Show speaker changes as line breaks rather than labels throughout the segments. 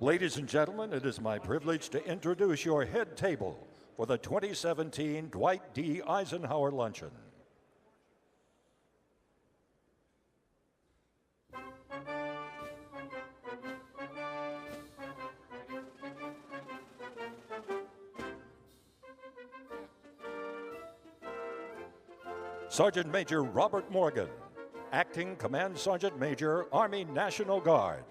Ladies and gentlemen, it is my privilege to introduce your head table for the 2017 Dwight D. Eisenhower Luncheon. Sergeant Major Robert Morgan, Acting Command Sergeant Major, Army National Guard.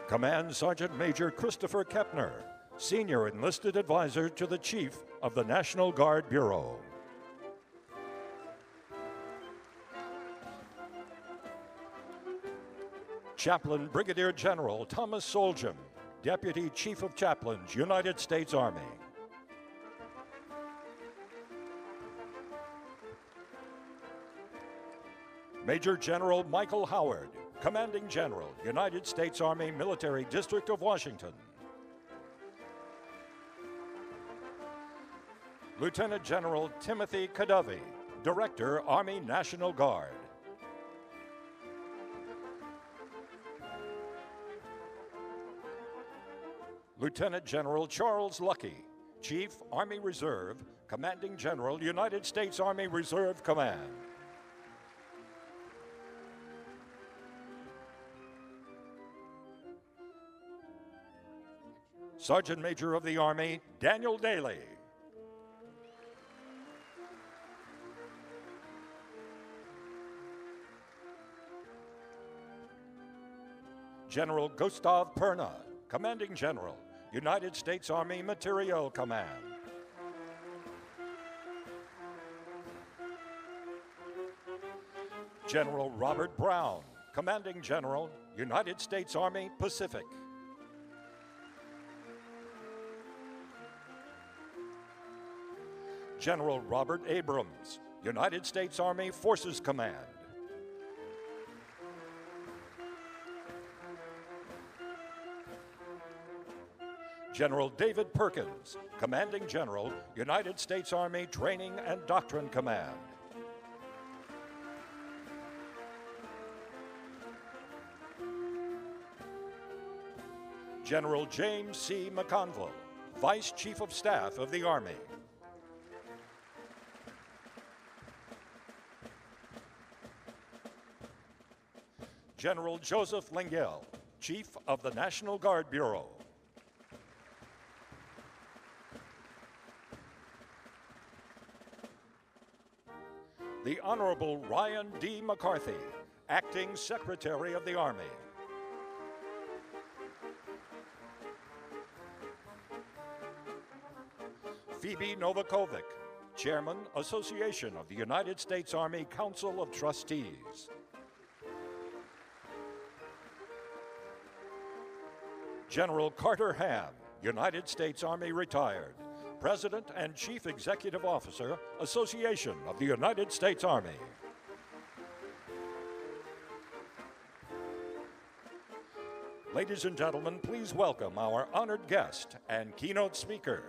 Command Sergeant Major Christopher Kepner, Senior Enlisted Advisor to the Chief of the National Guard Bureau. Chaplain Brigadier General Thomas Soljam, Deputy Chief of Chaplains, United States Army. Major General Michael Howard, Commanding General, United States Army Military District of Washington. Lieutenant General Timothy Kadovy, Director, Army National Guard. Lieutenant General Charles Luckey, Chief, Army Reserve, Commanding General, United States Army Reserve Command. Sergeant Major of the Army, Daniel Daly. General Gustav Perna, Commanding General, United States Army Materiel Command. General Robert Brown, Commanding General, United States Army Pacific. General Robert Abrams, United States Army Forces Command. General David Perkins, Commanding General, United States Army Training and Doctrine Command. General James C. McConville, Vice Chief of Staff of the Army. General Joseph Lengyel, Chief of the National Guard Bureau. The Honorable Ryan D. McCarthy, Acting Secretary of the Army. Phoebe Novakovic, Chairman, Association of the United States Army Council of Trustees. General Carter Ham, United States Army Retired, President and Chief Executive Officer, Association of the United States Army. Ladies and gentlemen, please welcome our honored guest and keynote speaker,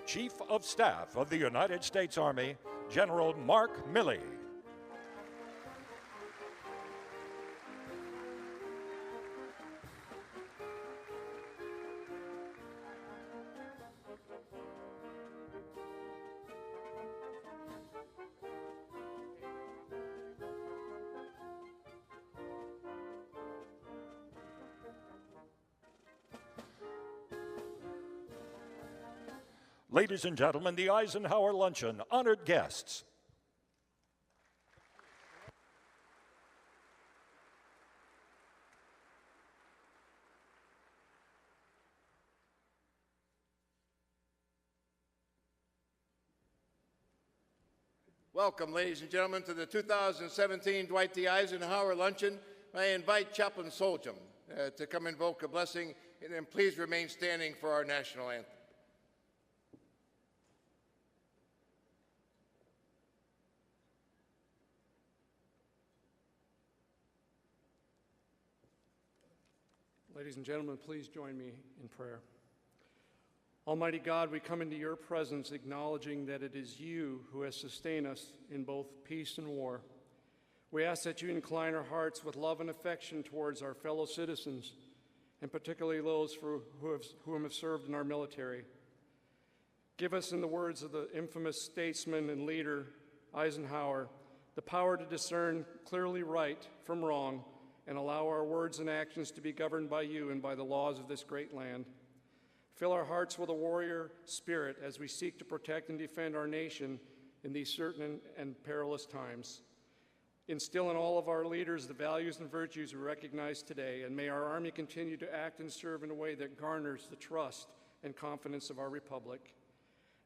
Chief of Staff of the United States Army, General Mark Milley. Ladies and gentlemen, the Eisenhower Luncheon, honored guests.
Welcome, ladies and gentlemen, to the 2017 Dwight D. Eisenhower Luncheon. I invite Chaplain Soljam to come invoke a blessing, and then please remain standing for our national anthem.
Ladies and gentlemen, please join me in prayer. Almighty God, we come into your presence acknowledging that it is you who has sustained us in both peace and war. We ask that you incline our hearts with love and affection towards our fellow citizens, and particularly those who have served in our military. Give us, in the words of the infamous statesman and leader Eisenhower, the power to discern clearly right from wrong and allow our words and actions to be governed by you and by the laws of this great land. Fill our hearts with a warrior spirit as we seek to protect and defend our nation in these certain and perilous times. Instill in all of our leaders the values and virtues we recognize today, and may our Army continue to act and serve in a way that garners the trust and confidence of our republic.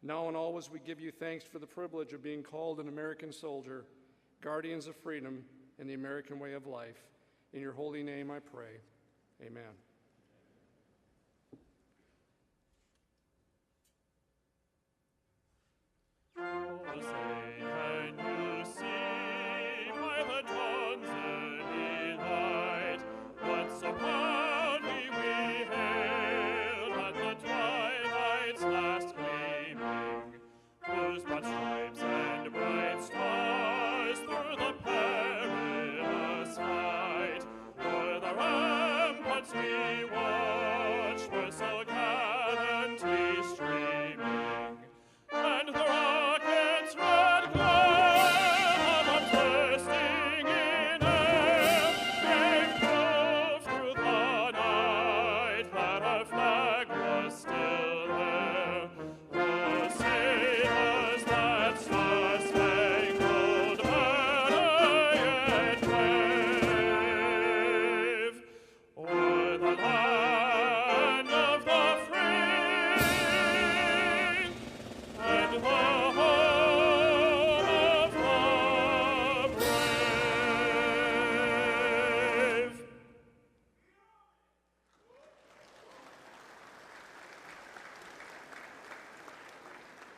Now and always we give you thanks for the privilege of being called an American soldier, guardians of freedom and the American way of life. In your holy name I pray. Amen.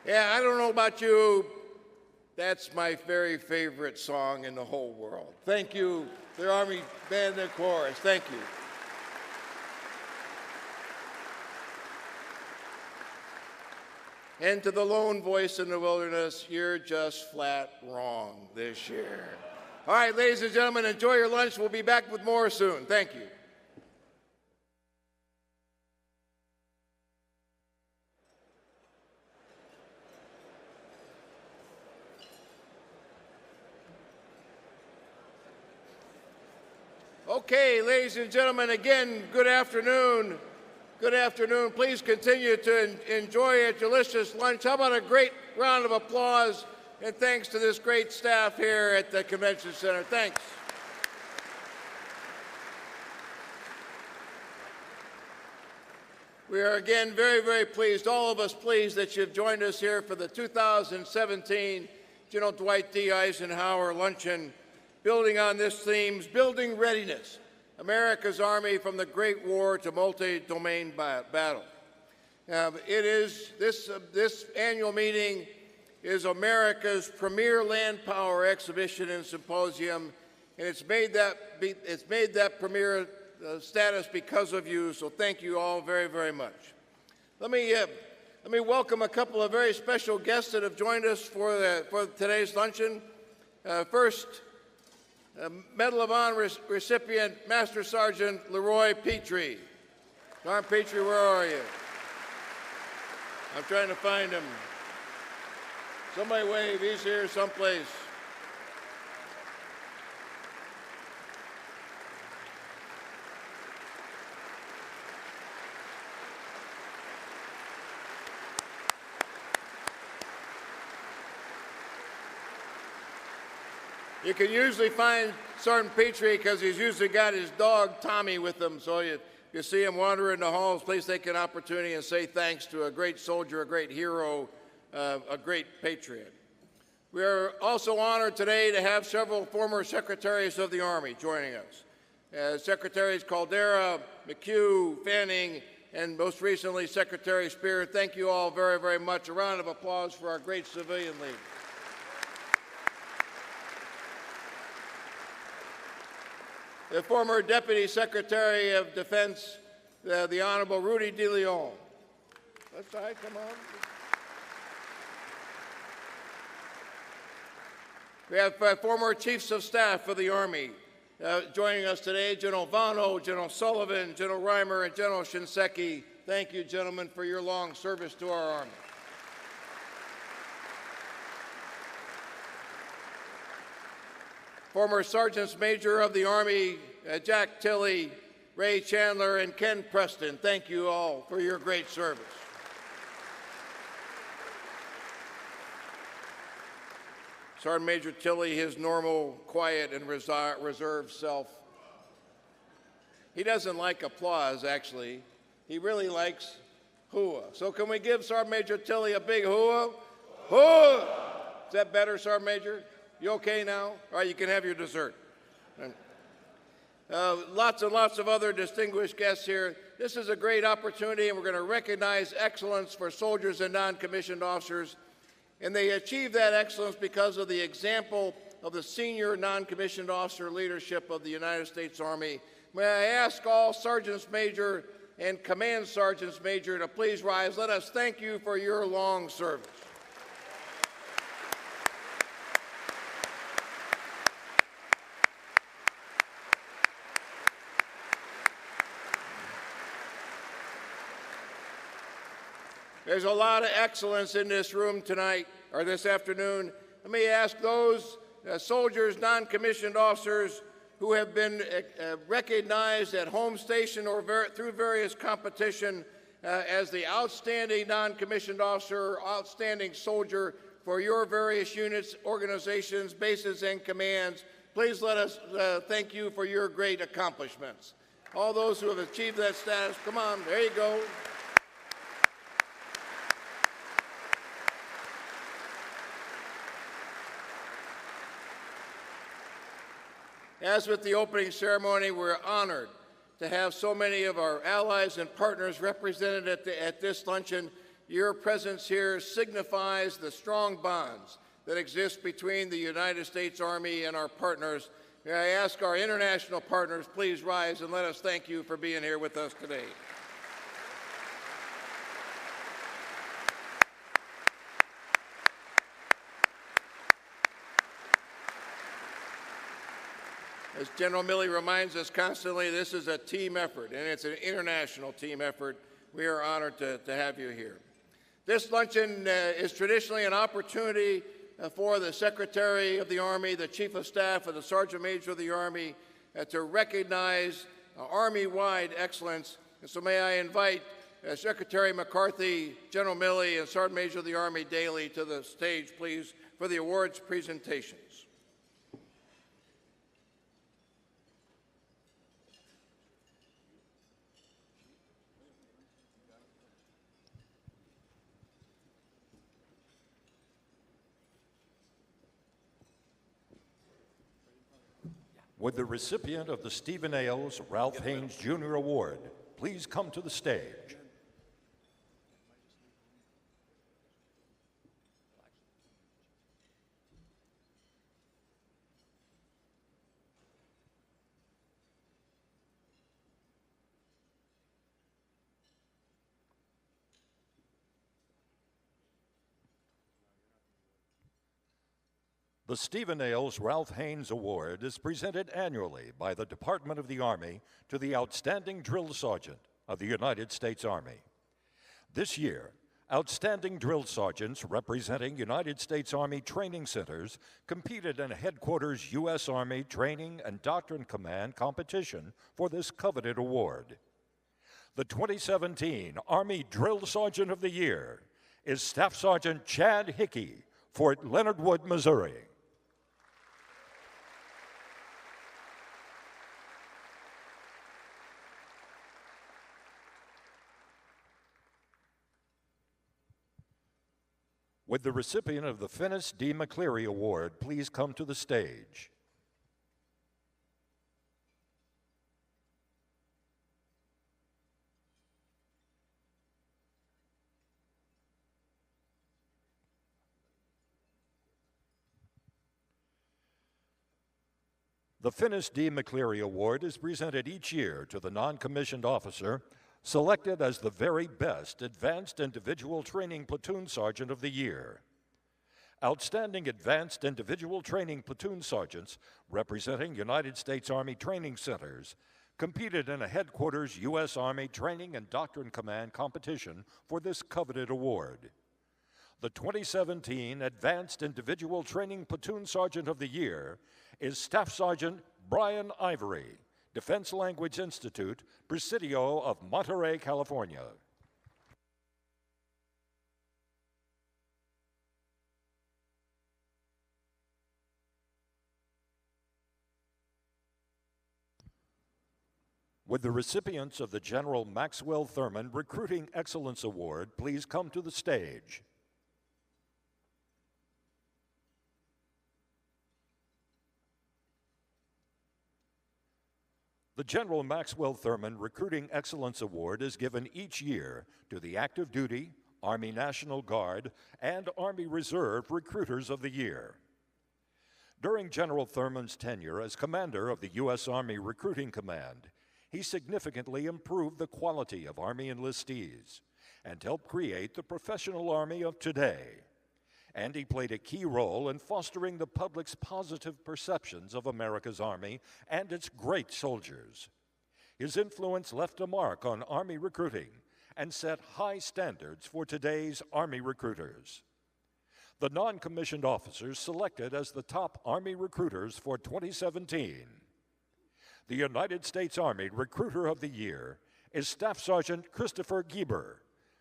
Yeah, I don't know about you, that's my very favorite song in the whole world. Thank you, the Army Band and Chorus. Thank you. And to the lone voice in the wilderness, you're just flat wrong this year. All right, ladies and gentlemen, enjoy your lunch. We'll be back with more soon. Thank you. Okay, ladies and gentlemen, again, good afternoon. Good afternoon. Please continue to enjoy a delicious lunch. How about a great round of applause and thanks to this great staff here at the Convention Center. Thanks. We are again very, very pleased, all of us pleased that you've joined us here for the 2017 General Dwight D. Eisenhower Luncheon, building on this theme, Building Readiness, America's Army from the Great War to Multi-Domain Battle. This annual meeting is America's premier land power exhibition and symposium, and it's made that premier status because of you, so thank you all very, very much. Let me welcome a couple of very special guests that have joined us for today's luncheon. First, Medal of Honor recipient, Master Sergeant Leroy Petrie. Sergeant Petrie, where are you? I'm trying to find him. Somebody wave, he's here someplace. You can usually find Sergeant Petrie because he's usually got his dog Tommy with him, so you see him wandering the halls, please take an opportunity and say thanks to a great soldier, a great hero, a great patriot. We are also honored today to have several former secretaries of the Army joining us. Secretaries Caldera, McHugh, Fanning, and most recently Secretary Spear. Thank you all very, very much. A round of applause for our great civilian leaders. The former Deputy Secretary of Defense, the Honorable Rudy de Leon. That's all right, come on. We have former Chiefs of Staff for the Army joining us today, General Vano, General Sullivan, General Reimer, and General Shinseki. Thank you, gentlemen, for your long service to our Army. Former Sergeants Major of the Army, Jack Tilley, Ray Chandler, and Ken Preston, thank you all for your great service. Sergeant Major Tilley, his normal, quiet, and reserved self. He doesn't like applause, actually. He really likes hooah. So can we give Sergeant Major Tilley a big hooah? Hooah! Is that better, Sergeant Major? You okay now? All right, you can have your dessert. Lots and lots of other distinguished guests here. This is a great opportunity, and we're going to recognize excellence for soldiers and non-commissioned officers. And they achieve that excellence because of the example of the senior non-commissioned officer leadership of the United States Army. May I ask all Sergeants Major and Command Sergeants Major to please rise. Let us thank you for your long service. There's a lot of excellence in this room tonight, or this afternoon. Let me ask those soldiers, non-commissioned officers who have been recognized at home station or through various competition as the outstanding non-commissioned officer, outstanding soldier for your various units, organizations, bases, and commands. Please let us thank you for your great accomplishments. All those who have achieved that status, come on, there you go. As with the opening ceremony, we're honored to have so many of our allies and partners represented at this luncheon. Your presence here signifies the strong bonds that exist between the United States Army and our partners. May I ask our international partners, please rise and let us thank you for being here with us today. As General Milley reminds us constantly, this is a team effort, and it's an international team effort. We are honored to have you here. This luncheon is traditionally an opportunity for the Secretary of the Army, the Chief of Staff, and the Sergeant Major of the Army to recognize Army-wide excellence. And so may I invite Secretary McCarthy, General Milley, and Sergeant Major of the Army Daly to the stage, please, for the awards presentations.
Would the recipient of the Stephen Ailes Ralph Haynes Jr. Award please come to the stage? The Stephen Ailes Ralph Haynes Award is presented annually by the Department of the Army to the Outstanding Drill Sergeant of the United States Army. This year, outstanding drill sergeants representing United States Army training centers competed in a headquarters U.S. Army Training and Doctrine Command competition for this coveted award. The 2017 Army Drill Sergeant of the Year is Staff Sergeant Chad Hickey, Fort Leonard Wood, Missouri. Would the recipient of the Finis D. McCleary Award please come to the stage? The Finis D. McCleary Award is presented each year to the non-commissioned officer Selected as the very best Advanced Individual Training Platoon Sergeant of the Year. Outstanding Advanced Individual Training Platoon Sergeants representing United States Army Training Centers competed in a headquarters U.S. Army Training and Doctrine Command competition for this coveted award. The 2017 Advanced Individual Training Platoon Sergeant of the Year is Staff Sergeant Brian Ivory, Defense Language Institute, Presidio of Monterey, California. Would the recipients of the General Maxwell Thurman Recruiting Excellence Award please come to the stage? The General Maxwell Thurman Recruiting Excellence Award is given each year to the active duty, Army National Guard, and Army Reserve Recruiters of the Year. During General Thurman's tenure as commander of the U.S. Army Recruiting Command, he significantly improved the quality of Army enlistees and helped create the professional Army of today. And he played a key role in fostering the public's positive perceptions of America's Army and its great soldiers. His influence left a mark on Army recruiting and set high standards for today's Army recruiters. The non-commissioned officers selected as the top Army recruiters for 2017. The United States Army Recruiter of the Year is Staff Sergeant Christopher Gieber,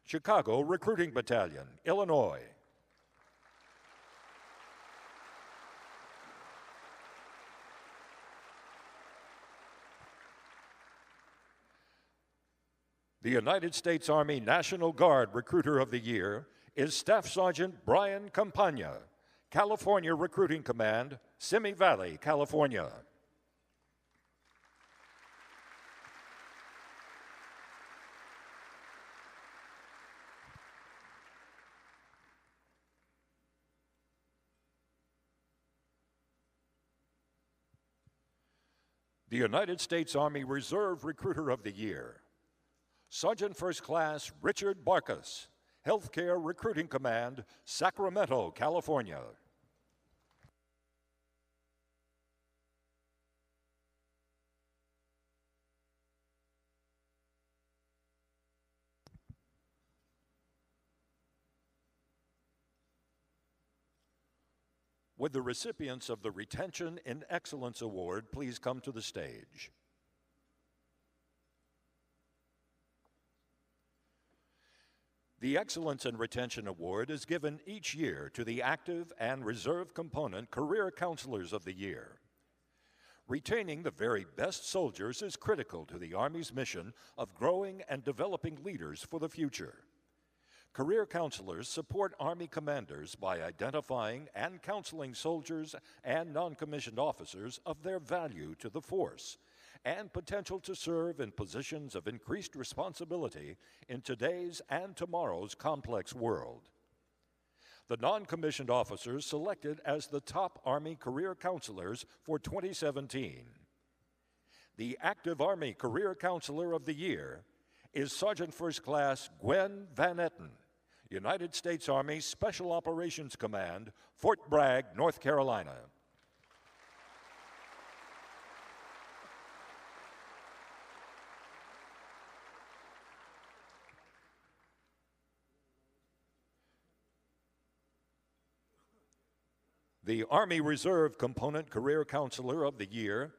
Chicago Recruiting Battalion, Illinois. The United States Army National Guard Recruiter of the Year is Staff Sergeant Brian Campagna, California Recruiting Command, Simi Valley, California. The United States Army Reserve Recruiter of the Year, Sergeant First Class Richard Barkas, Healthcare Recruiting Command, Sacramento, California. Would the recipients of the Retention in Excellence Award please come to the stage? The Excellence in Retention Award is given each year to the active and reserve component Career Counselors of the Year. Retaining the very best soldiers is critical to the Army's mission of growing and developing leaders for the future. Career counselors support Army commanders by identifying and counseling soldiers and non-commissioned officers of their value to the force and potential to serve in positions of increased responsibility in today's and tomorrow's complex world. The non-commissioned officers selected as the top Army career counselors for 2017. The Active Army Career Counselor of the Year is Sergeant First Class Gwen Van Etten, United States Army Special Operations Command, Fort Bragg, North Carolina. The Army Reserve Component Career Counselor of the Year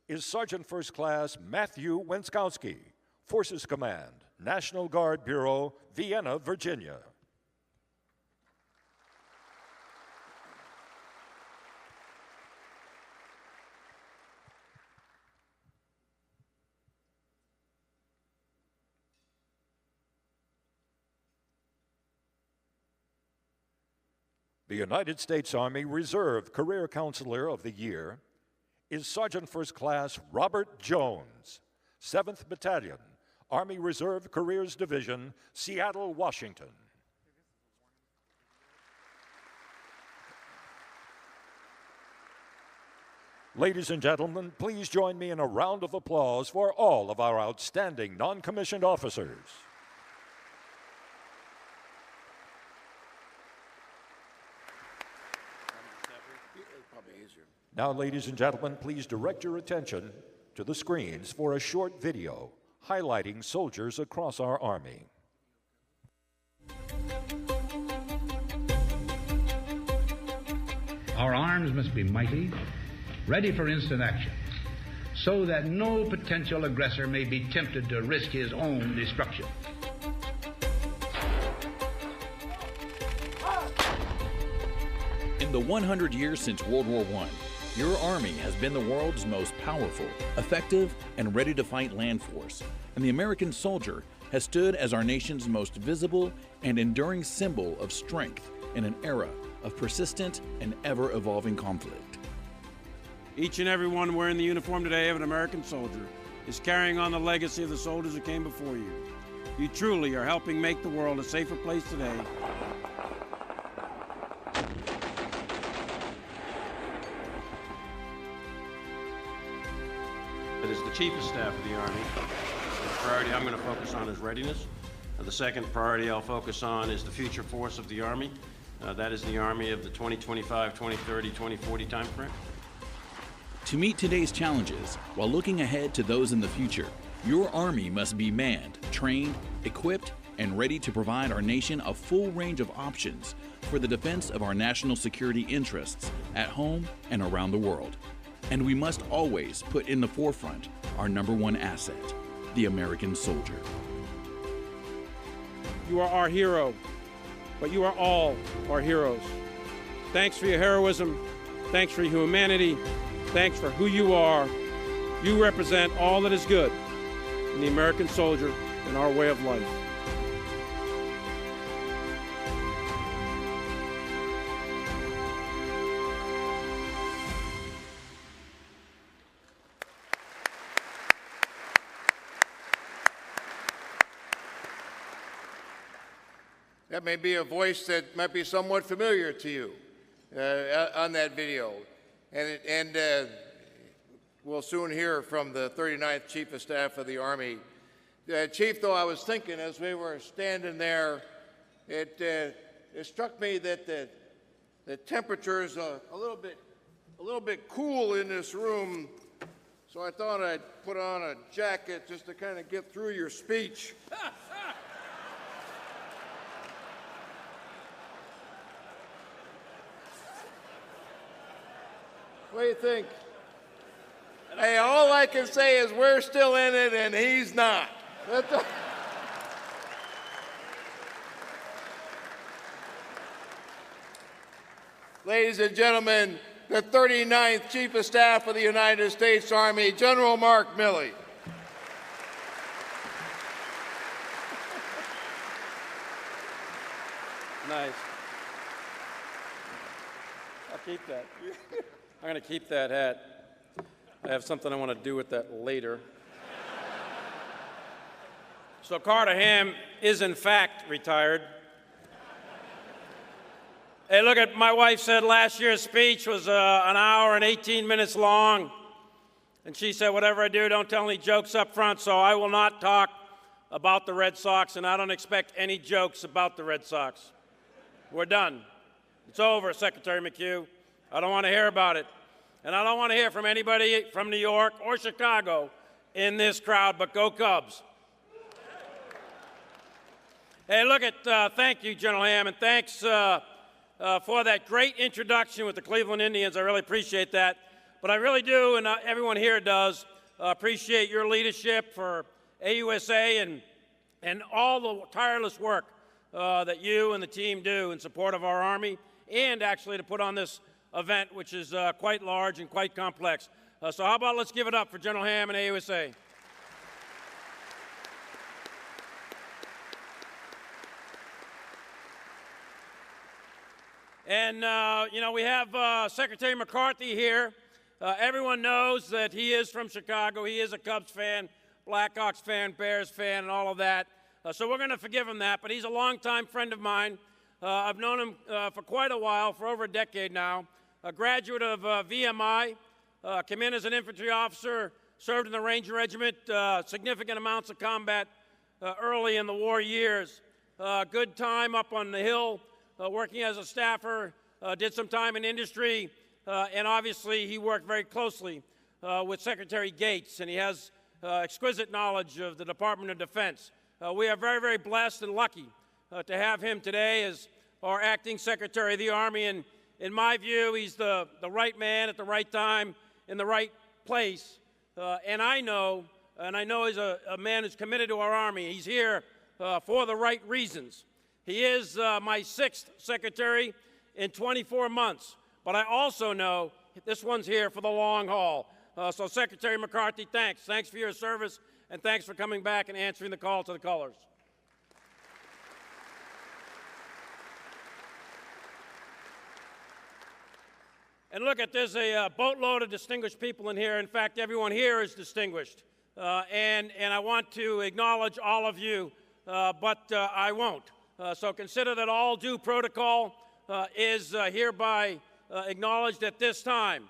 is Sergeant First Class Matthew Wenskowski, Forces Command, National Guard Bureau, Vienna, Virginia. The United States Army Reserve Career Counselor of the Year is Sergeant First Class Robert Jones, 7th Battalion, Army Reserve Careers Division, Seattle, Washington. Ladies and gentlemen, please join me in a round of applause for all of our outstanding non-commissioned officers. Now, ladies and gentlemen, please direct your attention to the screens for a short video highlighting soldiers across our Army.
Our arms must be mighty, ready for instant action, so that no potential aggressor may be tempted to risk his own destruction.
In the 100 years since World War I, your Army has been the world's most powerful, effective, and ready-to-fight land force, and the American soldier has stood as our nation's most visible and enduring symbol of strength in an era of persistent and ever-evolving conflict.
Each and every one wearing the uniform today of an American soldier is carrying on the legacy of the soldiers who came before you. You truly are helping make the world a safer place today. As the Chief of Staff of the Army, the priority I'm going to focus on is readiness. The second priority I'll focus on is the future force of the Army. That is the Army of the 2025, 2030, 2040 timeframe.
To meet today's challenges, while looking ahead to those in the future, your Army must be manned, trained, equipped, and ready to provide our nation a full range of options for the defense of our national security interests at home and around the world. And we must always put in the forefront our #1 asset, the American soldier.
You are our hero, but you are all our heroes. Thanks for your heroism. Thanks for your humanity. Thanks for who you are. You represent all that is good in the American soldier and our way of life.
That may be a voice that might be somewhat familiar to you on that video. And we'll soon hear from the 39th Chief of Staff of the Army. Chief, though, I was thinking as we were standing there, it struck me that the temperature is a little bit cool in this room, so I thought I'd put on a jacket just to kind of get through your speech. What do you think? Hey, all I can say is we're still in it and he's not. Ladies and gentlemen, the 39th Chief of Staff of the United States Army, General Mark Milley.
Nice. I'll keep that. I'm going to keep that hat. I have something I want to do with that later. So Carter Ham is in fact retired. Hey, look at, my wife said last year's speech was an hour and 18 minutes long. And she said, whatever I do, don't tell any jokes up front, so I will not talk about the Red Sox, and I don't expect any jokes about the Red Sox. We're done. It's over, Secretary McHugh. I don't want to hear about it. And I don't want to hear from anybody from New York or Chicago in this crowd, but go Cubs. Hey, look at, thank you, General Ham, and thanks for that great introduction with the Cleveland Indians. I really appreciate that. But I really do, and everyone here does, appreciate your leadership for AUSA and all the tireless work that you and the team do in support of our Army, and actually to put on this event, which is quite large and quite complex. So how about let's give it up for General Ham and AUSA. And, you know, we have Secretary McCarthy here. Everyone knows that he is from Chicago. He is a Cubs fan, Blackhawks fan, Bears fan, and all of that. So we're going to forgive him that, but he's a longtime friend of mine. I've known him for quite a while, for over a decade now. A graduate of VMI, came in as an infantry officer, served in the Ranger Regiment, significant amounts of combat early in the war years. Good time up on the Hill, working as a staffer, did some time in industry, and obviously he worked very closely with Secretary Gates, and he has exquisite knowledge of the Department of Defense. We are very, very blessed and lucky to have him today as our acting Secretary of the Army, and in my view, he's the right man at the right time in the right place. And I know he's a man who's committed to our Army. He's here for the right reasons. He is my 6th Secretary in 24 months, but I also know this one's here for the long haul. So Secretary McCarthy, thanks. Thanks for your service, and thanks for coming back and answering the call to the colors. And look, there's a boatload of distinguished people in here. In fact, everyone here is distinguished. And I want to acknowledge all of you, but I won't. So consider that all due protocol is hereby acknowledged at this time.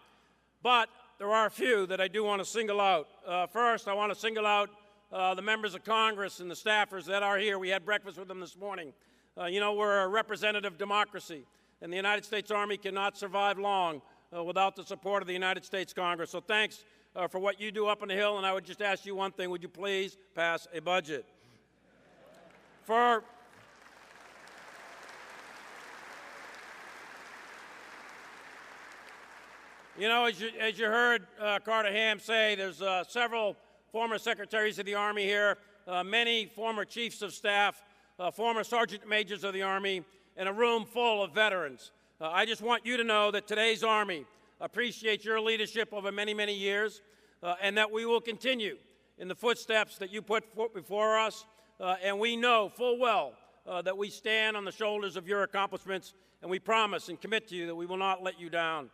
But there are a few that I do want to single out. First, I want to single out the members of Congress and the staffers that are here. We had breakfast with them this morning. You know, we're a representative democracy, and the United States Army cannot survive long without the support of the United States Congress. So thanks for what you do up on the Hill, and I would just ask you one thing. Would you please pass a budget? You know, as you heard Carter Ham say, there's several former secretaries of the Army here, many former chiefs of staff, former sergeant majors of the Army, and a room full of veterans. I just want you to know that today's Army appreciates your leadership over many, many years, and that we will continue in the footsteps that you put before us, and we know full well that we stand on the shoulders of your accomplishments, and we promise and commit to you that we will not let you down.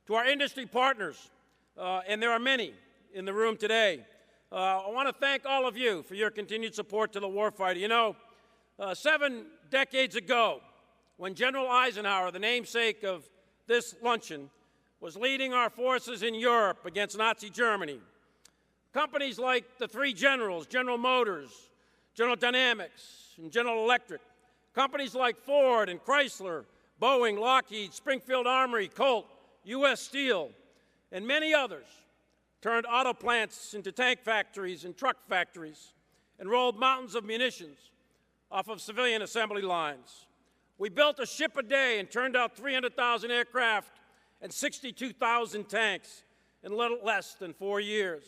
To our industry partners, and there are many in the room today, I want to thank all of you for your continued support to the warfighter. You know, 7 decades ago, when General Eisenhower, the namesake of this luncheon, was leading our forces in Europe against Nazi Germany, companies like the three generals, General Motors, General Dynamics, and General Electric, companies like Ford and Chrysler, Boeing, Lockheed, Springfield Armory, Colt, U.S. Steel, and many others turned auto plants into tank factories and truck factories and rolled mountains of munitions off of civilian assembly lines. We built a ship a day and turned out 300,000 aircraft and 62,000 tanks in little less than 4 years.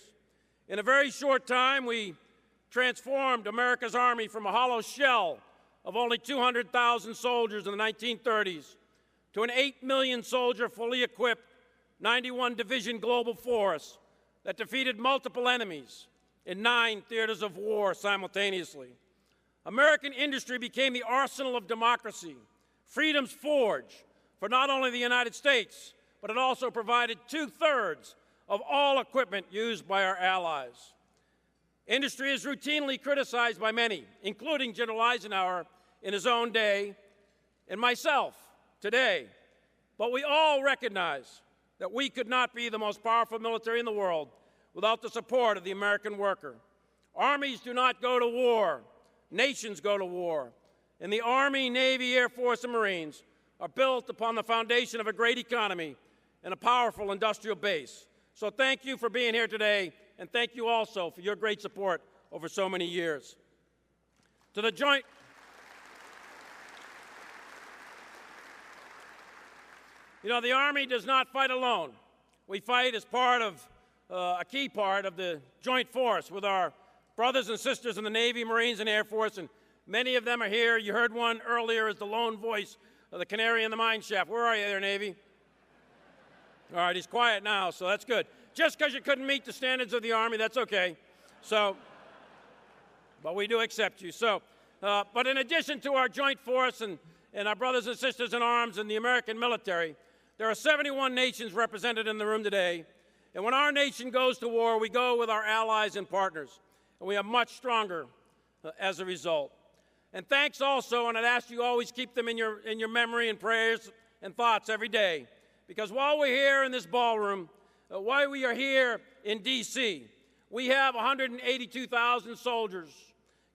In a very short time, we transformed America's Army from a hollow shell of only 200,000 soldiers in the 1930s to an 8 million soldier, fully equipped, 91 division global force that defeated multiple enemies in 9 theaters of war simultaneously. American industry became the arsenal of democracy, freedom's forge for not only the United States, but it also provided 2/3 of all equipment used by our allies. Industry is routinely criticized by many, including General Eisenhower in his own day, and myself today, but we all recognize that we could not be the most powerful military in the world without the support of the American worker. Armies do not go to war, nations go to war, and the Army, Navy, Air Force, and Marines are built upon the foundation of a great economy and a powerful industrial base. So thank you for being here today, and thank you also for your great support over so many years. To the Joint You know, the Army does not fight alone. We fight as part of, a key part of the joint force with our brothers and sisters in the Navy, Marines, and Air Force, and many of them are here. You heard one earlier as the lone voice of the canary in the mine shaft. Where are you there, Navy? All right, he's quiet now, so that's good. Just because you couldn't meet the standards of the Army, that's okay. So, but we do accept you. So, but in addition to our joint force and our brothers and sisters in arms in the American military, there are 71 nations represented in the room today, and when our nation goes to war, we go with our allies and partners, and we are much stronger as a result. And thanks also, and I'd ask you always keep them in your memory and prayers and thoughts every day, because while we're here in this ballroom, why we are here in D.C. We have 182,000 soldiers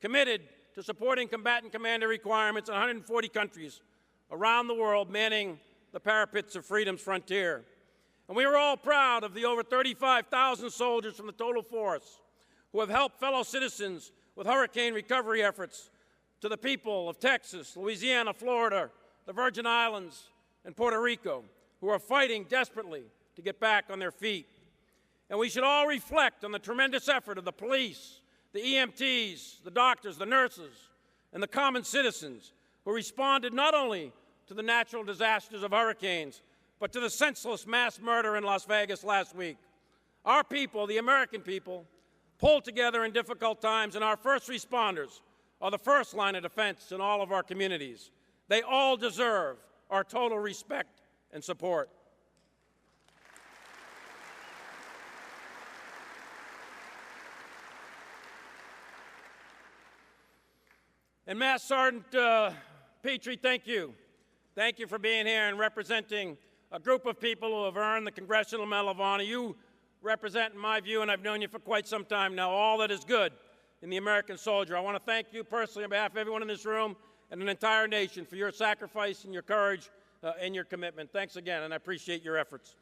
committed to supporting combatant commander requirements in 140 countries around the world, manning the parapets of freedom's frontier. And we are all proud of the over 35,000 soldiers from the total force who have helped fellow citizens with hurricane recovery efforts, to the people of Texas, Louisiana, Florida, the Virgin Islands, and Puerto Rico, who are fighting desperately to get back on their feet. And we should all reflect on the tremendous effort of the police, the EMTs, the doctors, the nurses, and the common citizens who responded not only to the natural disasters of hurricanes, but to the senseless mass murder in Las Vegas last week. Our people, the American people, pulled together in difficult times, and our first responders are the first line of defense in all of our communities. They all deserve our total respect and support. And Master Sergeant Petrie, thank you. Thank you for being here and representing a group of people who have earned the Congressional Medal of Honor. You represent, in my view, and I've known you for quite some time now, all that is good in the American soldier. I want to thank you personally on behalf of everyone in this room and an entire nation for your sacrifice and your courage and your commitment. Thanks again, and I appreciate your efforts.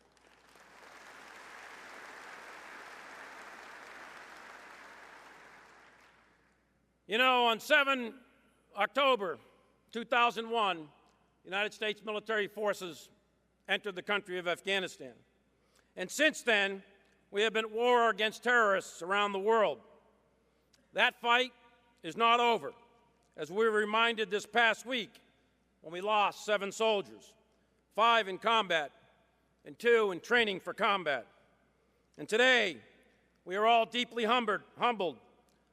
You know, on 7 October 2001, United States military forces entered the country of Afghanistan. And since then, we have been at war against terrorists around the world. That fight is not over, as we were reminded this past week when we lost 7 soldiers, 5 in combat and 2 in training for combat. And today, we are all deeply humbled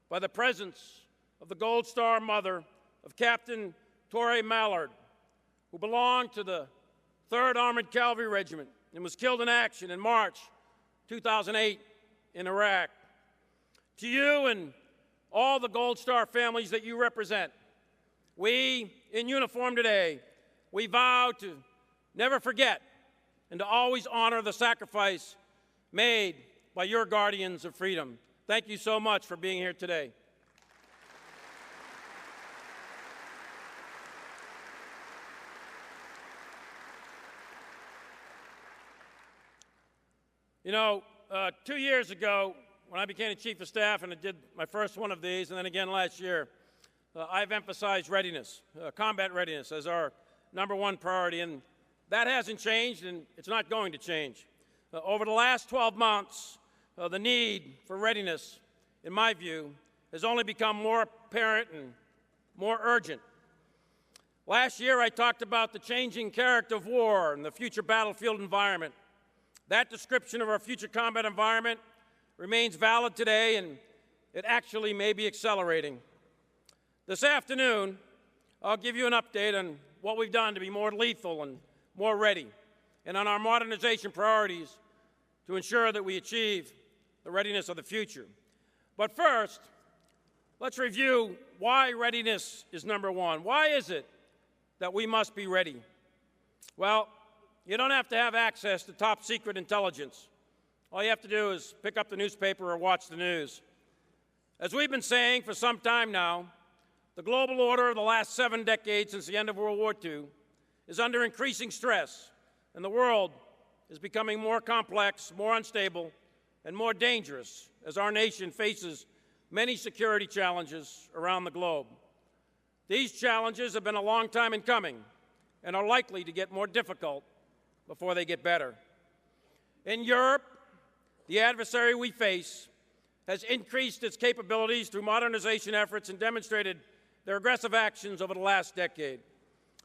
by the presence of the Gold Star mother of Captain Torrey Mallard, who belonged to the 3rd Armored Cavalry Regiment and was killed in action in March 2008 in Iraq. To you and all the Gold Star families that you represent, we, in uniform today, we vow to never forget and to always honor the sacrifice made by your guardians of freedom. Thank you so much for being here today. You know, 2 years ago, when I became the Chief of Staff and I did my first one of these, and then again last year, I've emphasized readiness, combat readiness, as our #1 priority, and that hasn't changed, and it's not going to change. Over the last 12 months, the need for readiness, in my view, has only become more apparent and more urgent. Last year, I talked about the changing character of war and the future battlefield environment. That description of our future combat environment remains valid today, and it actually may be accelerating. This afternoon, I'll give you an update on what we've done to be more lethal and more ready, and on our modernization priorities to ensure that we achieve the readiness of the future. But first, let's review why readiness is #1. Why is it that we must be ready? Well, you don't have to have access to top-secret intelligence. All you have to do is pick up the newspaper or watch the news. As we've been saying for some time now, the global order of the last 7 decades since the end of World War II is under increasing stress, and the world is becoming more complex, more unstable, and more dangerous as our nation faces many security challenges around the globe. These challenges have been a long time in coming and are likely to get more difficult before they get better. In Europe, the adversary we face has increased its capabilities through modernization efforts and demonstrated their aggressive actions over the last decade.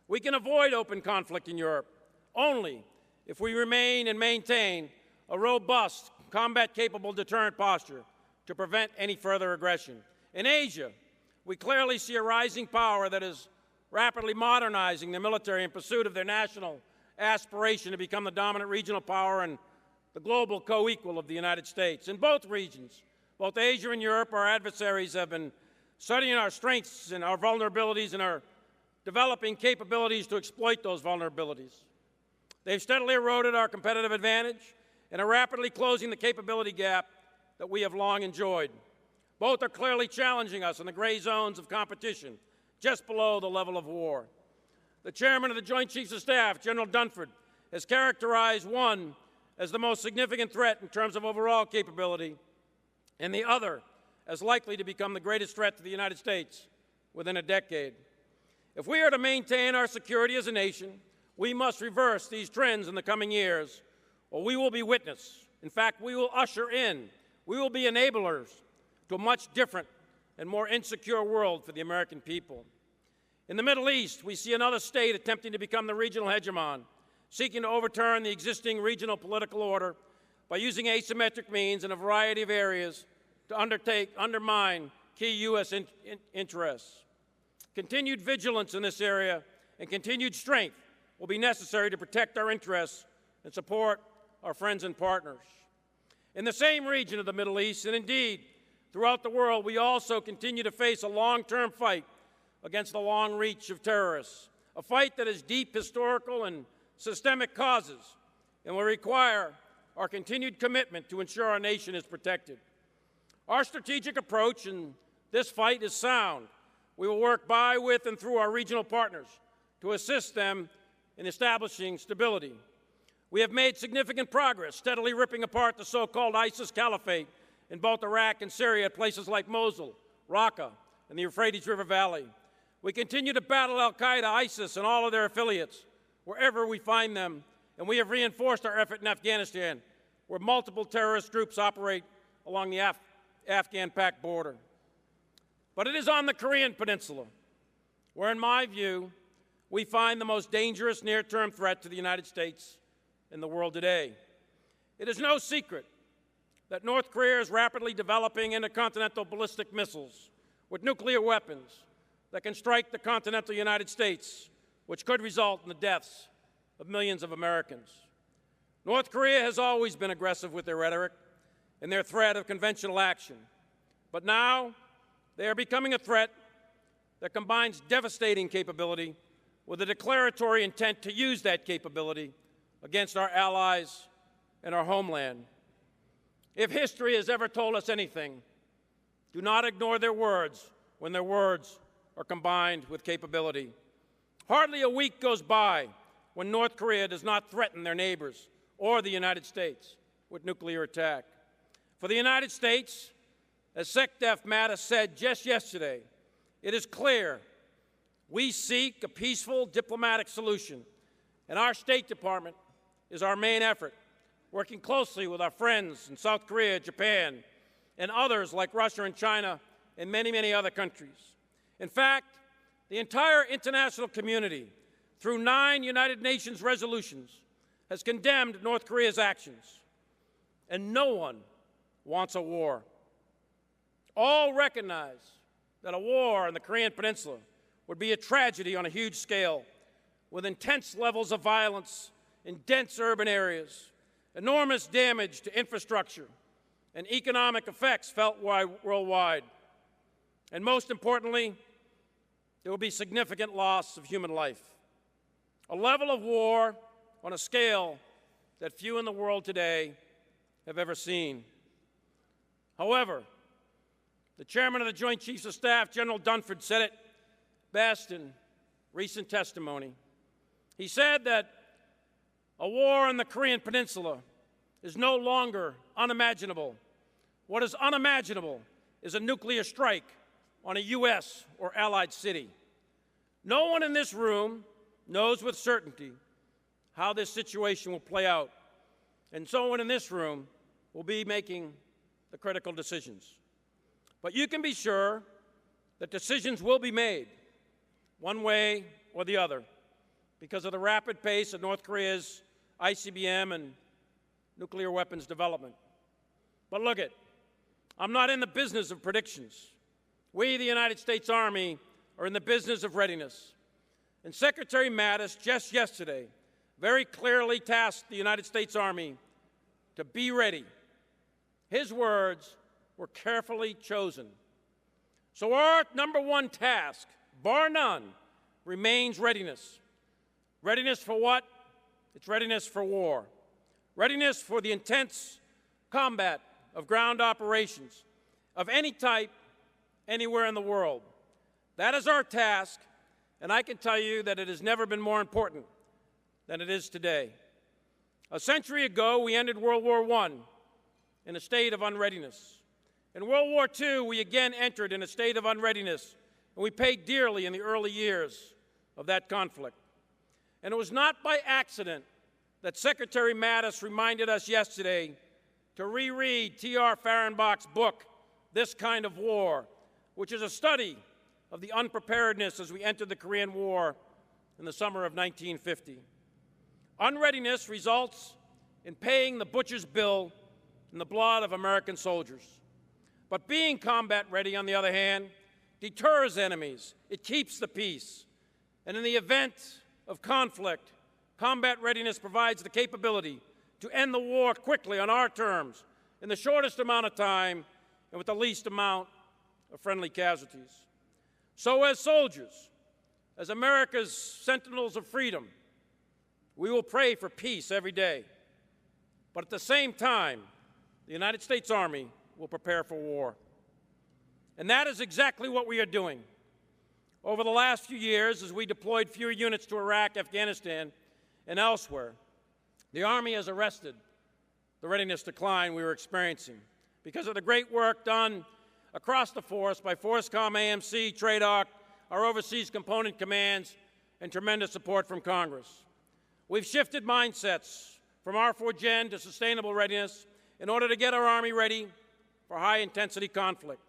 We can avoid open conflict in Europe only if we remain and maintain a robust, combat-capable deterrent posture to prevent any further aggression. In Asia, we clearly see a rising power that is rapidly modernizing their military in pursuit of their national aspiration to become the dominant regional power and the global co-equal of the United States. In both regions, both Asia and Europe, our adversaries have been studying our strengths and our vulnerabilities and are developing capabilities to exploit those vulnerabilities. They've steadily eroded our competitive advantage and are rapidly closing the capability gap that we have long enjoyed. Both are clearly challenging us in the gray zones of competition, just below the level of war. The Chairman of the Joint Chiefs of Staff, General Dunford, has characterized one as the most significant threat in terms of overall capability, and the other as likely to become the greatest threat to the United States within a decade. If we are to maintain our security as a nation, we must reverse these trends in the coming years, or we will be witness. In fact, we will usher in, we will be enablers to a much different and more insecure world for the American people. In the Middle East, we see another state attempting to become the regional hegemon, seeking to overturn the existing regional political order by using asymmetric means in a variety of areas to undermine key U.S. interests. Continued vigilance in this area and continued strength will be necessary to protect our interests and support our friends and partners. In the same region of the Middle East, and indeed throughout the world, we also continue to face a long-term fight against the long reach of terrorists, a fight that has deep historical and systemic causes and will require our continued commitment to ensure our nation is protected. Our strategic approach in this fight is sound. We will work by, with, and through our regional partners to assist them in establishing stability. We have made significant progress, steadily ripping apart the so-called ISIS caliphate in both Iraq and Syria at places like Mosul, Raqqa, and the Euphrates River Valley. We continue to battle al-Qaeda, ISIS, and all of their affiliates wherever we find them, and we have reinforced our effort in Afghanistan, where multiple terrorist groups operate along the Afghan-Pak border. But it is on the Korean Peninsula where, in my view, we find the most dangerous near-term threat to the United States and the world today. It is no secret that North Korea is rapidly developing intercontinental ballistic missiles with nuclear weapons that can strike the continental United States, which could result in the deaths of millions of Americans. North Korea has always been aggressive with their rhetoric and their threat of conventional action. But now they are becoming a threat that combines devastating capability with a declaratory intent to use that capability against our allies and our homeland. If history has ever told us anything, do not ignore their words when their words are combined with capability. Hardly a week goes by when North Korea does not threaten their neighbors or the United States with nuclear attack. For the United States, as SecDef Mattis said just yesterday, it is clear we seek a peaceful diplomatic solution, and our State Department is our main effort, working closely with our friends in South Korea, Japan, and others like Russia and China, and many, many other countries. In fact, the entire international community, through 9 United Nations resolutions, has condemned North Korea's actions, and no one wants a war. All recognize that a war in the Korean Peninsula would be a tragedy on a huge scale, with intense levels of violence in dense urban areas, enormous damage to infrastructure, and economic effects felt worldwide. And most importantly, there will be significant loss of human life. A level of war on a scale that few in the world today have ever seen. However, the Chairman of the Joint Chiefs of Staff, General Dunford, said it best in recent testimony. He said that a war in the Korean Peninsula is no longer unimaginable. What is unimaginable is a nuclear strike on a U.S. or allied city. No one in this room knows with certainty how this situation will play out, and someone in this room will be making the critical decisions. But you can be sure that decisions will be made, one way or the other, because of the rapid pace of North Korea's ICBM and nuclear weapons development. But look it, I'm not in the business of predictions. We, the United States Army, are in the business of readiness. And Secretary Mattis, just yesterday, very clearly tasked the United States Army to be ready. His words were carefully chosen. So our number one task, bar none, remains readiness. Readiness for what? It's readiness for war. readiness for the intense combat of ground operations of any type, anywhere in the world. That is our task, and I can tell you that it has never been more important than it is today. A century ago, we ended World War I in a state of unreadiness. In World War II, we again entered in a state of unreadiness, and we paid dearly in the early years of that conflict. And it was not by accident that Secretary Mattis reminded us yesterday to reread T.R. Fehrenbach's book, This Kind of War, which is a study of the unpreparedness as we entered the Korean War in the summer of 1950. Unreadiness results in paying the butcher's bill in the blood of American soldiers. But being combat ready, on the other hand, deters enemies. It keeps the peace. And in the event of conflict, combat readiness provides the capability to end the war quickly on our terms, in the shortest amount of time, and with the least amount of friendly casualties. So as soldiers, as America's sentinels of freedom, we will pray for peace every day. But at the same time, the United States Army will prepare for war. And that is exactly what we are doing. Over the last few years, as we deployed fewer units to Iraq, Afghanistan, and elsewhere, the Army has arrested the readiness decline we were experiencing because of the great work done across the force by FORSCOM, AMC, TRADOC, our overseas component commands, and tremendous support from Congress. We've shifted mindsets from R4Gen to sustainable readiness in order to get our Army ready for high-intensity conflict.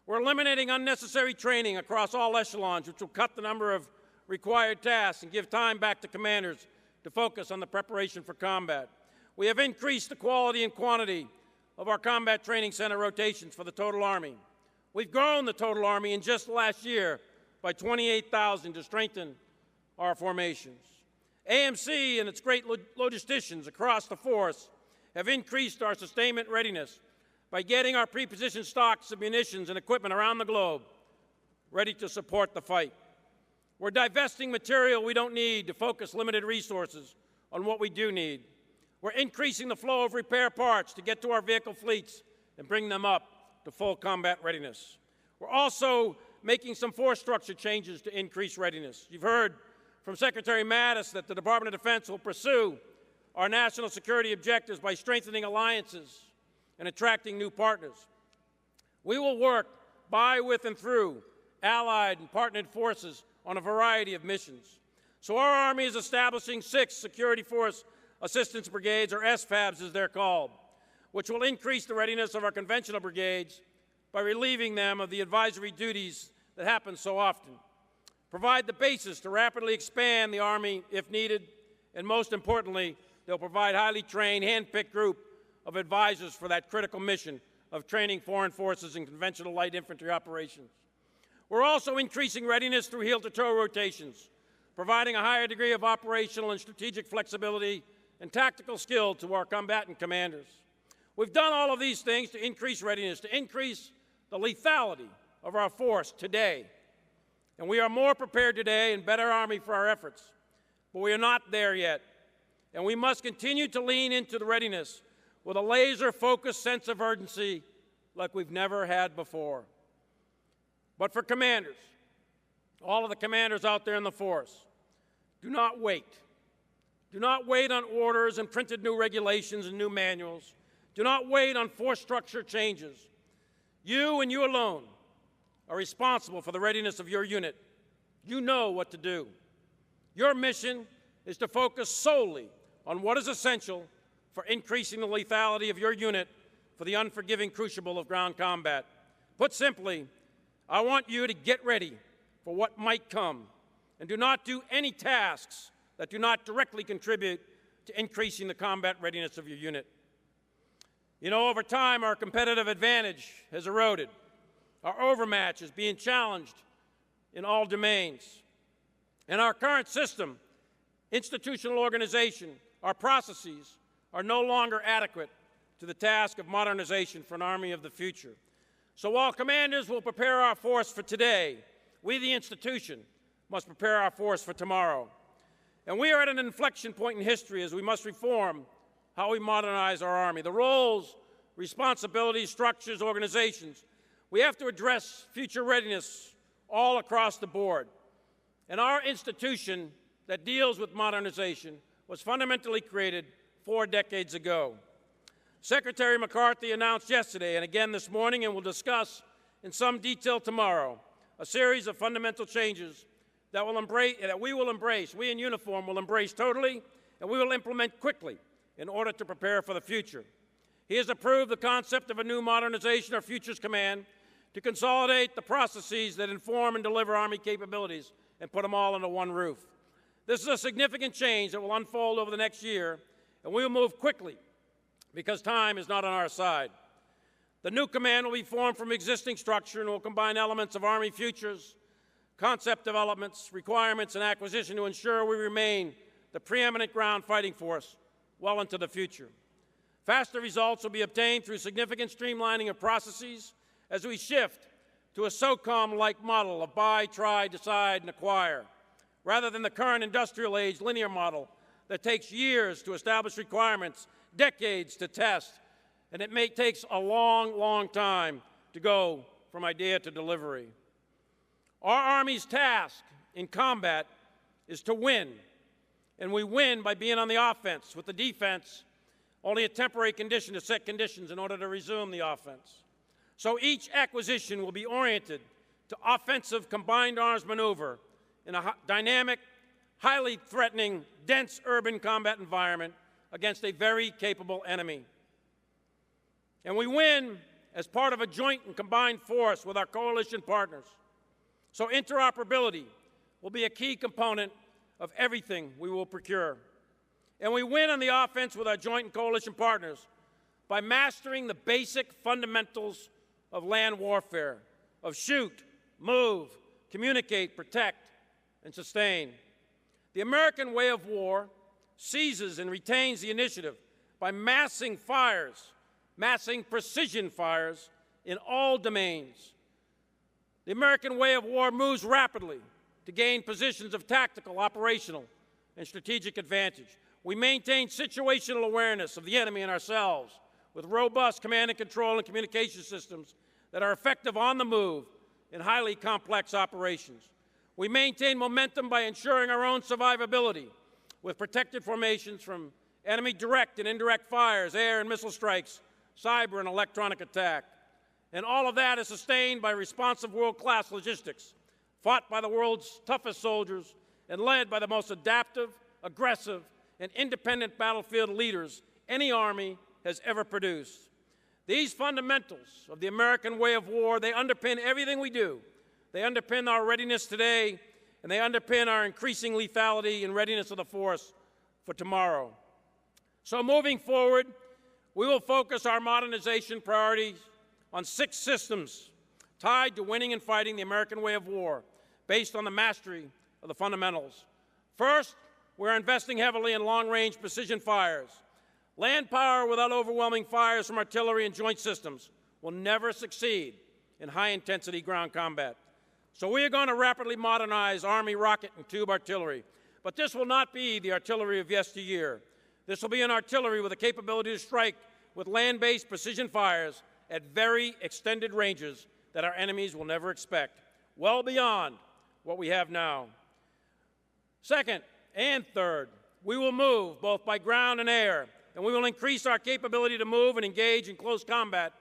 We're eliminating unnecessary training across all echelons, which will cut the number of required tasks and give time back to commanders to focus on the preparation for combat. We have increased the quality and quantity of our combat training center rotations for the total Army. We've grown the total Army in just last year by 28,000 to strengthen our formations. AMC and its great logisticians across the force have increased our sustainment readiness by getting our pre-positioned stocks of munitions and equipment around the globe ready to support the fight. We're divesting material we don't need to focus limited resources on what we do need. We're increasing the flow of repair parts to get to our vehicle fleets and bring them up to full combat readiness. We're also making some force structure changes to increase readiness. You've heard from Secretary Mattis that the Department of Defense will pursue our national security objectives by strengthening alliances and attracting new partners. We will work by, with, and through allied and partnered forces on a variety of missions. So our Army is establishing 6 Security Force Assistance Brigades, or SFABs as they're called, which will increase the readiness of our conventional brigades by relieving them of the advisory duties that happen so often, provide the basis to rapidly expand the Army if needed, and most importantly, they'll provide highly trained, hand-picked group of advisors for that critical mission of training foreign forces in conventional light infantry operations. We're also increasing readiness through heel-to-toe rotations, providing a higher degree of operational and strategic flexibility and tactical skill to our combatant commanders. We've done all of these things to increase readiness, to increase the lethality of our force today. And we are more prepared today and better Army for our efforts. But we are not there yet. And we must continue to lean into the readiness with a laser-focused sense of urgency like we've never had before. But for commanders, all of the commanders out there in the force, do not wait. Do not wait on orders and printed new regulations and new manuals. Do not wait on force structure changes. You and you alone are responsible for the readiness of your unit. You know what to do. Your mission is to focus solely on what is essential for increasing the lethality of your unit for the unforgiving crucible of ground combat. Put simply, I want you to get ready for what might come and do not do any tasks that do not directly contribute to increasing the combat readiness of your unit. You know, over time, our competitive advantage has eroded. Our overmatch is being challenged in all domains. And our current system, institutional organization, our processes are no longer adequate to the task of modernization for an Army of the future. So while commanders will prepare our force for today, we, the institution, must prepare our force for tomorrow. And we are at an inflection point in history as we must reform how we modernize our Army, the roles, responsibilities, structures, organizations. We have to address future readiness all across the board. And our institution that deals with modernization was fundamentally created 4 decades ago. Secretary McCarthy announced yesterday and again this morning, and will discuss in some detail tomorrow, a series of fundamental changes that we will embrace, we in uniform will embrace totally, and we will implement quickly in order to prepare for the future. He has approved the concept of a new modernization or futures command to consolidate the processes that inform and deliver Army capabilities and put them all under one roof. This is a significant change that will unfold over the next year, and we will move quickly because time is not on our side. The new command will be formed from existing structure and will combine elements of Army futures, concept developments, requirements, and acquisition to ensure we remain the preeminent ground fighting force well into the future. Faster results will be obtained through significant streamlining of processes as we shift to a SOCOM-like model of buy, try, decide, and acquire, rather than the current industrial age linear model that takes years to establish requirements, decades to test, and it takes a long, long time to go from idea to delivery. Our Army's task in combat is to win, and we win by being on the offense, with the defense only a temporary condition to set conditions in order to resume the offense. So each acquisition will be oriented to offensive combined arms maneuver in a dynamic, highly threatening, dense urban combat environment against a very capable enemy. And we win as part of a joint and combined force with our coalition partners. So interoperability will be a key component of everything we will procure. And we win on the offense with our joint and coalition partners by mastering the basic fundamentals of land warfare, of shoot, move, communicate, protect, and sustain. The American way of war seizes and retains the initiative by massing fires, massing precision fires in all domains. The American way of war moves rapidly to gain positions of tactical, operational, and strategic advantage. We maintain situational awareness of the enemy and ourselves with robust command and control and communication systems that are effective on the move in highly complex operations. We maintain momentum by ensuring our own survivability with protected formations from enemy direct and indirect fires, air and missile strikes, cyber and electronic attack. And all of that is sustained by responsive world-class logistics, fought by the world's toughest soldiers and led by the most adaptive, aggressive, and independent battlefield leaders any Army has ever produced. These fundamentals of the American way of war, they underpin everything we do. They underpin our readiness today, and they underpin our increasing lethality and readiness of the force for tomorrow. So moving forward, we will focus our modernization priorities on 6 systems tied to winning and fighting the American way of war based on the mastery of the fundamentals. First, we're investing heavily in long-range precision fires. Land power without overwhelming fires from artillery and joint systems will never succeed in high-intensity ground combat. So we are going to rapidly modernize Army rocket and tube artillery. But this will not be the artillery of yesteryear. This will be an artillery with the capability to strike with land-based precision fires at very extended ranges that our enemies will never expect, well beyond what we have now. Second and third, we will move both by ground and air, and we will increase our capability to move and engage in close combat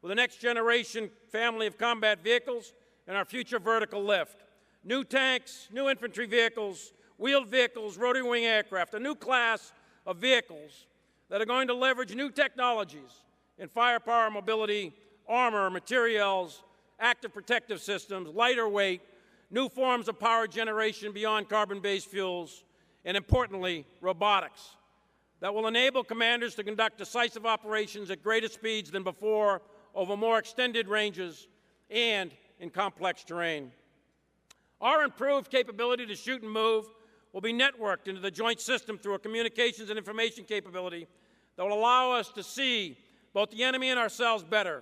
with the next generation family of combat vehicles and our future vertical lift. New tanks, new infantry vehicles, wheeled vehicles, rotary wing aircraft, a new class of vehicles that are going to leverage new technologies in firepower, mobility, armor, materials, active protective systems, lighter weight, new forms of power generation beyond carbon-based fuels, and importantly, robotics that will enable commanders to conduct decisive operations at greater speeds than before over more extended ranges and in complex terrain. Our improved capability to shoot and move will be networked into the joint system through a communications and information capability that will allow us to see both the enemy and ourselves better.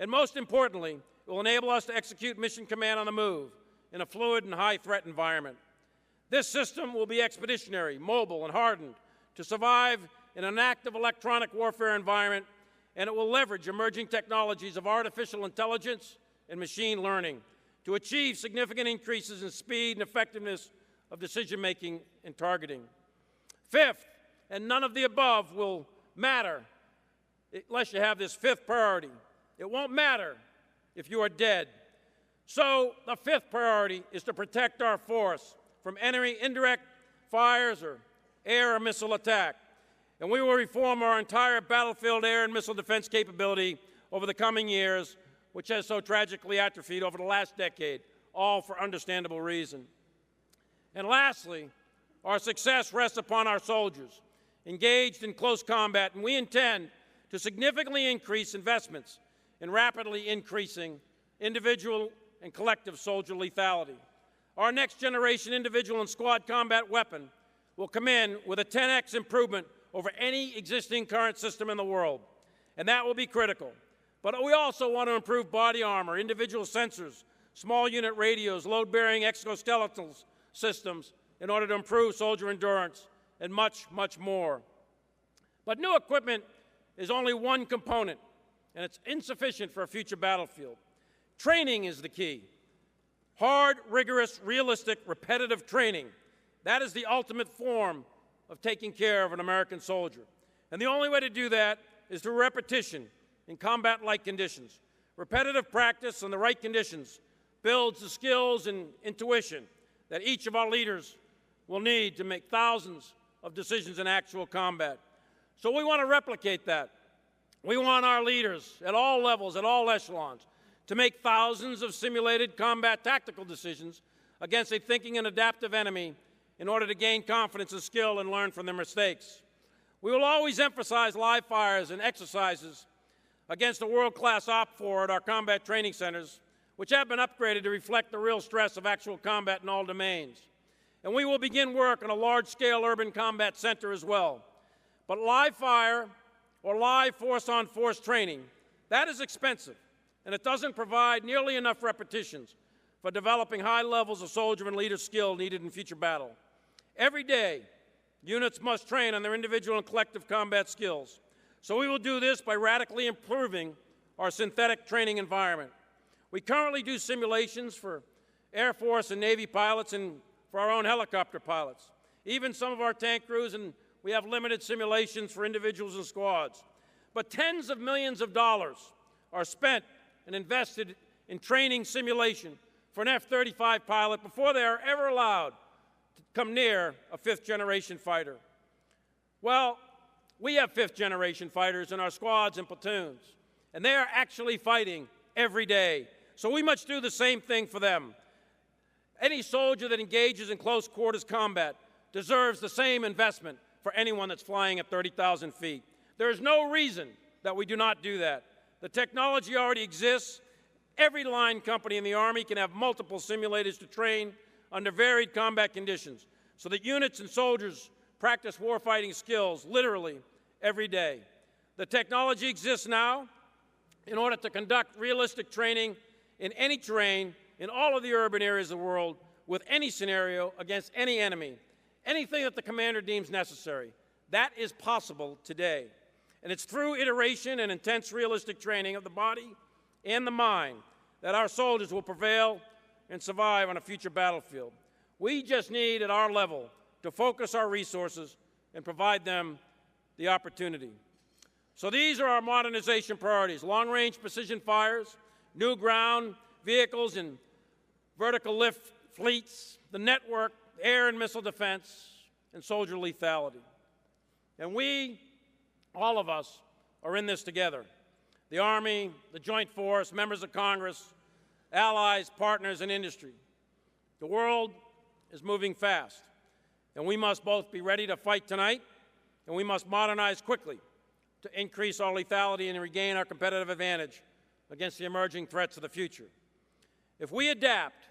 And most importantly, it will enable us to execute mission command on the move in a fluid and high-threat environment. This system will be expeditionary, mobile, and hardened to survive in an active electronic warfare environment, and it will leverage emerging technologies of artificial intelligence and machine learning to achieve significant increases in speed and effectiveness of decision-making and targeting. Fifth, and none of the above will matter unless you have this fifth priority. It won't matter if you are dead. So the fifth priority is to protect our force from any indirect fires or air or missile attack. And we will reform our entire battlefield air and missile defense capability over the coming years, which has so tragically atrophied over the last decade, all for understandable reason. And lastly, our success rests upon our soldiers engaged in close combat, and we intend to significantly increase investments in rapidly increasing individual and collective soldier lethality. Our next generation individual and squad combat weapon will come in with a 10x improvement over any existing current system in the world, and that will be critical. But we also want to improve body armor, individual sensors, small unit radios, load-bearing exoskeletal systems in order to improve soldier endurance, and much, much more. But new equipment is only one component, and it's insufficient for a future battlefield. Training is the key. Hard, rigorous, realistic, repetitive training. That is the ultimate form of taking care of an American soldier. And the only way to do that is through repetition in combat-like conditions. Repetitive practice in the right conditions builds the skills and intuition that each of our leaders will need to make thousands of decisions in actual combat. So we want to replicate that. We want our leaders at all levels, at all echelons, to make thousands of simulated combat tactical decisions against a thinking and adaptive enemy in order to gain confidence and skill and learn from their mistakes. We will always emphasize live fires and exercises against a world-class OPFOR at our combat training centers, which have been upgraded to reflect the real stress of actual combat in all domains. And we will begin work on a large-scale urban combat center as well. But live fire or live force-on-force training, that is expensive, and it doesn't provide nearly enough repetitions for developing high levels of soldier and leader skill needed in future battle. Every day, units must train on their individual and collective combat skills. So we will do this by radically improving our synthetic training environment. We currently do simulations for Air Force and Navy pilots and for our own helicopter pilots, even some of our tank crews, and we have limited simulations for individuals and squads. But tens of millions of dollars are spent and invested in training simulation for an F-35 pilot before they are ever allowed to come near a fifth-generation fighter. Well, we have fifth-generation fighters in our squads and platoons, and they are actually fighting every day. So we must do the same thing for them. Any soldier that engages in close quarters combat deserves the same investment for anyone that's flying at 30,000 feet. There is no reason that we do not do that. The technology already exists. Every line company in the Army can have multiple simulators to train under varied combat conditions so that units and soldiers practice warfighting skills literally every day. The technology exists now in order to conduct realistic training in any terrain in all of the urban areas of the world with any scenario against any enemy, anything that the commander deems necessary. That is possible today. And it's through iteration and intense realistic training of the body and the mind that our soldiers will prevail and survive on a future battlefield. We just need, at our level, to focus our resources and provide them the opportunity. So these are our modernization priorities: long-range precision fires, new ground vehicles and vertical lift fleets, the network, air and missile defense, and soldier lethality. And we, all of us, are in this together. The Army, the Joint Force, members of Congress, allies, partners, and industry. The world is moving fast, and we must both be ready to fight tonight, and we must modernize quickly to increase our lethality and regain our competitive advantage against the emerging threats of the future. If we adapt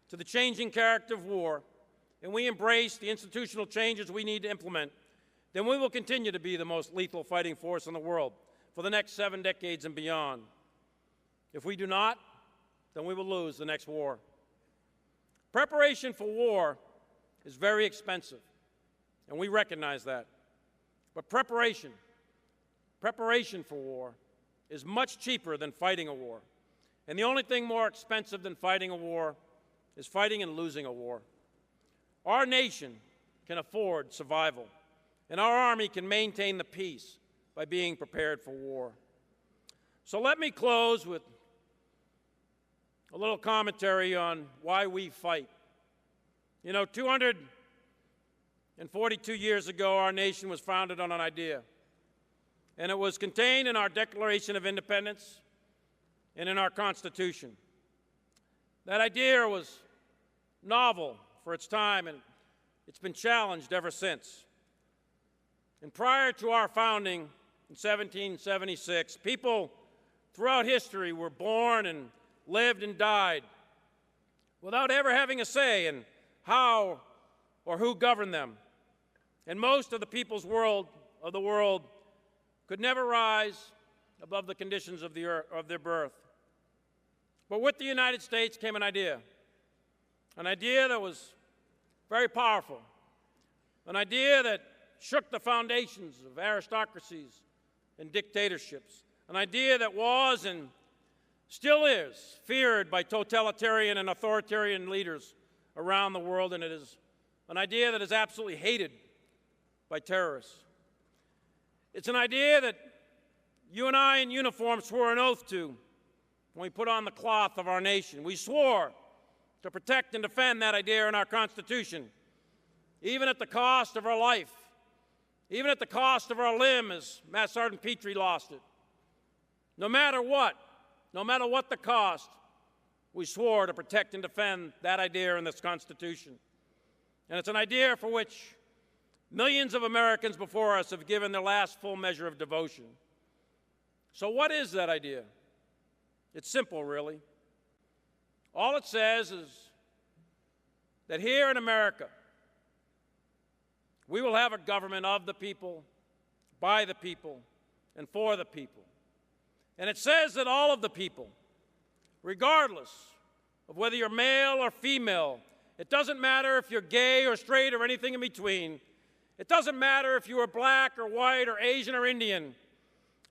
to the changing character of war and we embrace the institutional changes we need to implement, then we will continue to be the most lethal fighting force in the world for the next 7 decades and beyond. If we do not, then we will lose the next war. Preparation for war is very expensive, and we recognize that. But preparation for war is much cheaper than fighting a war. And the only thing more expensive than fighting a war is fighting and losing a war. Our nation can afford survival, and our Army can maintain the peace by being prepared for war. So let me close with a little commentary on why we fight. You know, 242 years ago, our nation was founded on an idea, and it was contained in our Declaration of Independence and in our Constitution. That idea was novel for its time, and it's been challenged ever since. And prior to our founding in 1776, people throughout history were born and lived and died without ever having a say in how or who governed them. And most of the people's world could never rise above the conditions of their birth. But with the United States came an idea that was very powerful, an idea that shook the foundations of aristocracies and dictatorships, an idea that was and still is feared by totalitarian and authoritarian leaders around the world, and it is an idea that is absolutely hated by terrorists. It's an idea that you and I in uniform swore an oath to when we put on the cloth of our nation. We swore to protect and defend that idea in our Constitution, even at the cost of our life, even at the cost of our limb, as Master Sergeant Petrie lost it. No matter what the cost, we swore to protect and defend that idea in this Constitution. And it's an idea for which millions of Americans before us have given their last full measure of devotion. So what is that idea? It's simple, really. All it says is that here in America, we will have a government of the people, by the people, and for the people. And it says that all of the people, regardless of whether you're male or female, it doesn't matter if you're gay or straight or anything in between, it doesn't matter if you are black or white or Asian or Indian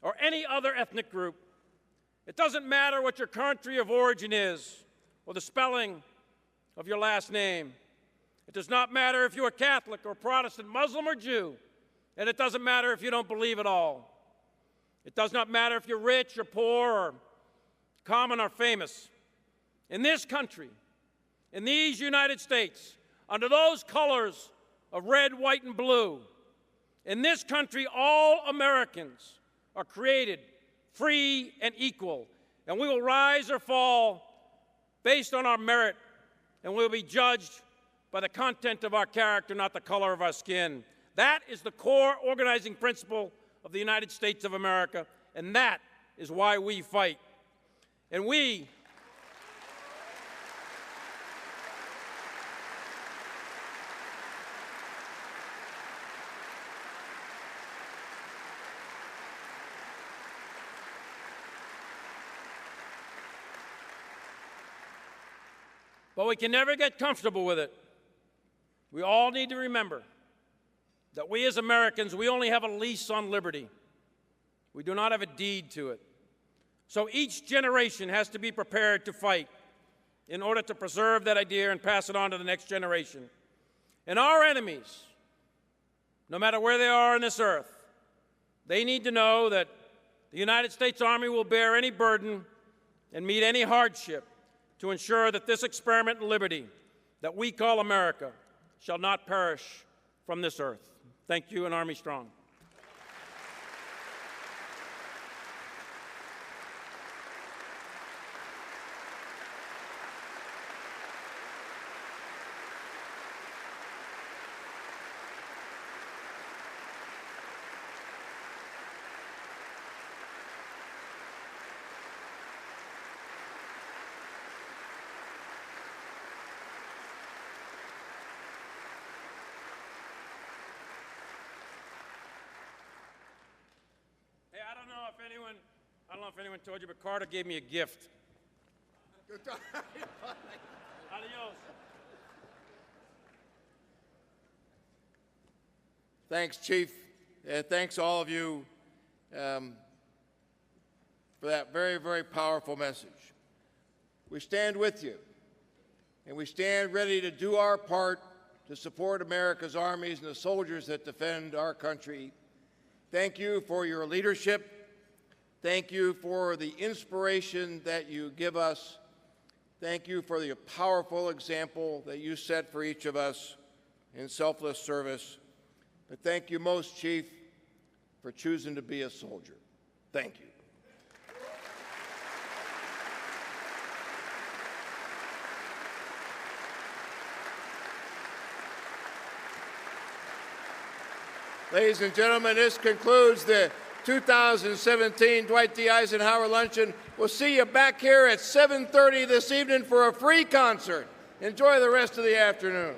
or any other ethnic group, it doesn't matter what your country of origin is or the spelling of your last name. It does not matter if you are Catholic or Protestant, Muslim or Jew, and it doesn't matter if you don't believe at all. It does not matter if you're rich or poor or common or famous. In this country, in these United States, under those colors of red, white, and blue, in this country, all Americans are created free and equal, and we will rise or fall based on our merit, and we'll be judged by the content of our character, not the color of our skin. That is the core organizing principle of the United States of America, and that is why we fight. And but we can never get comfortable with it. We all need to remember that we as Americans, we only have a lease on liberty. We do not have a deed to it. So each generation has to be prepared to fight in order to preserve that idea and pass it on to the next generation. And our enemies, no matter where they are on this earth, they need to know that the United States Army will bear any burden and meet any hardship to ensure that this experiment in liberty that we call America shall not perish from this earth. Thank you, and Army Strong. I don't know if anyone told you, but Carter gave me a gift. Adios.
Thanks, Chief. thanks all of you for that very, very powerful message. We stand with you, and we stand ready to do our part to support America's armies and the soldiers that defend our country. Thank you for your leadership. Thank you for the inspiration that you give us. Thank you for the powerful example that you set for each of us in selfless service. But thank you most, Chief, for choosing to be a soldier. Thank you. Ladies and gentlemen, this concludes the 2017 Dwight D. Eisenhower Luncheon. We'll see you back here at 7:30 this evening for a free concert. Enjoy the rest of the afternoon.